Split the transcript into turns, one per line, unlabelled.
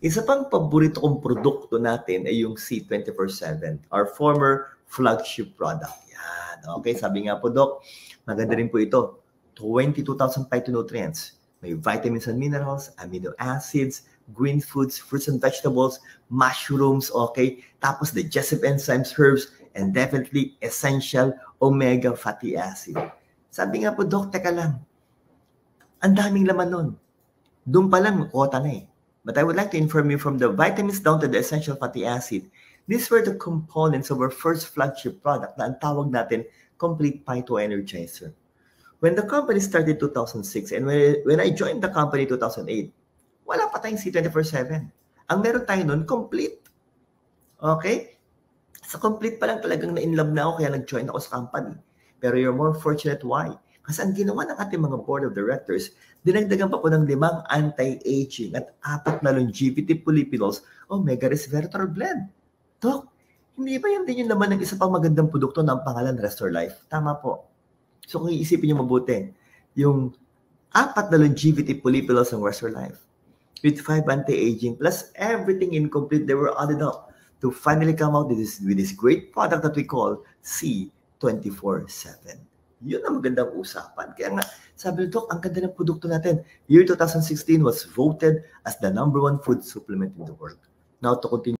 Isa pang paborito kong produkto natin ay yung C24/7, our former flagship product. Yan, okay. Sabi nga po, Doc, maganda rin po ito. 22,000 phytonutrients. May vitamins and minerals, amino acids, green foods, fruits and vegetables, mushrooms, okay? Tapos digestive enzymes, herbs, and definitely essential omega fatty acid. Sabi nga po, Doc, teka lang. Ang daming laman nun. Doon pa lang, kota na eh. But I would like to inform you from the vitamins down to the essential fatty acid, these were the components of our first flagship product na ang tawag natin Complete Phyto Energizer. When the company started 2006 and when I joined the company 2008, wala pa tayong C24/7. Ang meron tayo nun, complete. Okay? Sa complete pa lang talagang na-inlove na ako kaya nag-join ako sa company. Pero you're more fortunate. Why? Kasi ang ginawa ng ating mga board of directors, dinagdagan pa po ng 5 anti-aging at 4 na longevity polyphenols omega resveratrol blend. Dok, hindi ba yan din yung laman ng isa pang magandang produkto na ang pangalan Restore Life? Tama po. So kung iisipin nyo mabuti, yung 4 na longevity polyphenols ng Restore Life with 5 anti-aging plus everything incomplete, they were added up to finally come out with this great product that we call C24/7. Yun ang magandang usapan. Kaya nga, sabi nito, ang ganda ng produkto natin. Year 2016 was voted as the #1 food supplement in the world. Now to continue.